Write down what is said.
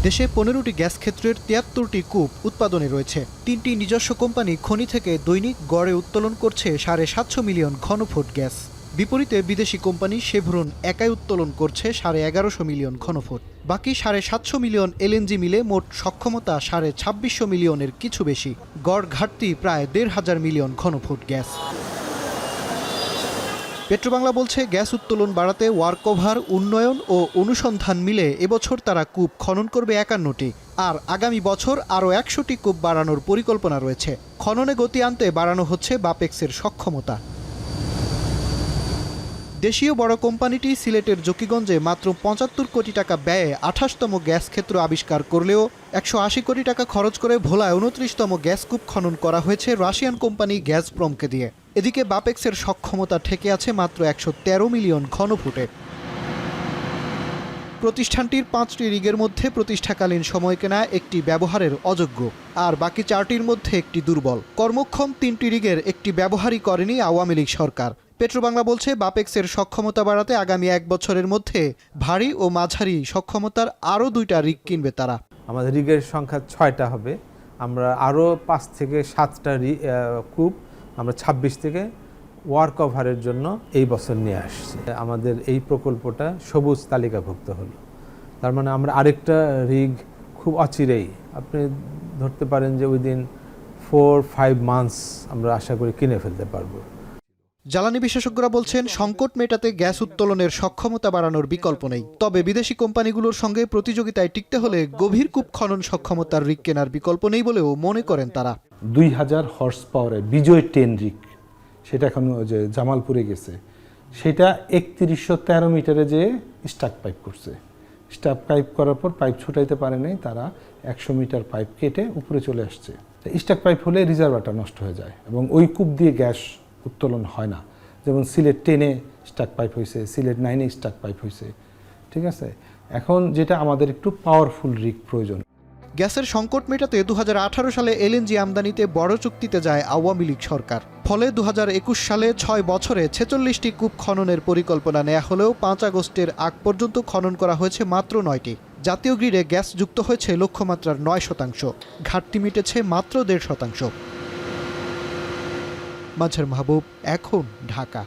দেশে 15টি গ্যাস ক্ষেত্রের 73টি কূপ উৎপাদনে রয়েছে। 3টি নিজস্ব কোম্পানি খনি থেকে দৈনিক গড়ে উত্তোলন করছে 750 মিলিয়ন ঘনফুট গ্যাস। বিপরীতে বিদেশি কোম্পানি শেভরন একাই উত্তোলন করছে 1150 মিলিয়ন ঘনফুট। বাকি 750 মিলিয়ন এলএনজি মিলে মোট সক্ষমতা 2650 মিলিয়নের কিছু বেশি। গড় ঘাটতি প্রায় 1,500 মিলিয়ন ঘনফুট গ্যাস। পেট্রোবাংলা বলছে, গ্যাস উত্তোলন বাড়াতে ওয়ার্কওভার, উন্নয়ন ও অনুসন্ধান মিলে এবছর তারা কূপ খনন করবে 51টি, আর আগামী বছর আরও 100টি কূপ বাড়ানোর পরিকল্পনা রয়েছে। খননে গতি আনতে বাড়ানো হচ্ছে বাপেক্সের সক্ষমতা। দেশীয় বড় কোম্পানিটি সিলেটের জকিগঞ্জে মাত্র 75 কোটি টাকা ব্যয়ে 28তম গ্যাস ক্ষেত্র আবিষ্কার করলেও 180 কোটি টাকা খরচ করে ভোলায় 29তম গ্যাস কূপ খনন করা হয়েছে রাশিয়ান কোম্পানি গ্যাজপ্রমকে দিয়ে। এদিকে বাপেক্সের সক্ষমতা ঠেকে আছে মাত্র 113 মিলিয়ন ঘনফুটে। প্রতিষ্ঠানটির 5টি রিগের মধ্যে প্রতিষ্ঠাকালীন সময় কেনা একটি ব্যবহারের অযোগ্য, আর বাকি 4টির মধ্যে একটি দুর্বল। কর্মক্ষম 3টি রিগের একটি ব্যবহারই করেনি আওয়ামী লীগ সরকার। পেট্রোবাংলা বলছে, বাপেক্সের সক্ষমতা বাড়াতে আগামী 1 বছরের মধ্যে ভারী ও মাঝারি সক্ষমতার আরও 2টা রিগ কিনবে তারা। আমাদের রিগের সংখ্যা 6টা হবে। আমরা আরও 5 থেকে 7টা কূপ আমরা 26 থেকে ওয়ার্ক ওভারের জন্য এই বছর নিয়ে আসছি। আমাদের এই প্রকল্পটা সবুজ তালিকাভুক্ত হলো, তার মানে আমরা আরেকটা রিগ খুব অচিরেই, আপনি ধরতে পারেন যে উইদিন 4-5 মান্থস আমরা আশা করি কিনে ফেলতে পারবো। জ্বালানি বিশেষজ্ঞরা বলছেন, সংকট মেটাতে গ্যাস উত্তোলনের সক্ষমতা বাড়ানোর বিকল্প নেই। তবে বিদেশি কোম্পানিগুলোর সঙ্গে প্রতিযোগিতায় টিকতে হলে গভীর কূপ খনন সক্ষমতার রিগ কেনার বিকল্প নেই বলেও মনে করেন তারা। 2000 হর্স পাওয়ারের বিজয় 10 রিগ, সেটা এখন যে জামালপুরে গেছে, সেটা 3113 মিটারে যে স্টাক পাইপ করছে। স্টাক পাইপ করার পর পাইপ ছুটাইতে পারে নাই, তারা 100 মিটার পাইপ কেটে উপরে চলে আসছে। স্টাক পাইপ হলে রিজার্ভারটা নষ্ট হয়ে যায় এবং ওই কূপ দিয়ে গ্যাস উত্তোলন হয় না। যেমন সিলেট 10-এ স্টাক পাইপ হয়েছে, সিলেট 9-এ স্টাক পাইপ হয়েছে, ঠিক আছে। এখন যেটা আমাদের একটু পাওয়ারফুল রিগ প্রয়োজন। গ্যাসের সংকট মেটাতে 2018 সালে এলএনজি আমদানিতে বড় চুক্তিতে যায় আওয়ামী লীগ সরকার। ফলে 2021 সালে 6 বছরে 46টি কূপ খননের পরিকল্পনা নেওয়া হলেও 5 আগস্টের আগ পর্যন্ত খনন করা হয়েছে মাত্র 9টি। জাতীয় গ্রিডে গ্যাস যুক্ত হয়েছে লক্ষ্যমাত্রার 9%, ঘাটতি মিটেছে মাত্র 1.5%। মাঝার মাহবুব, এখন, ঢাকা।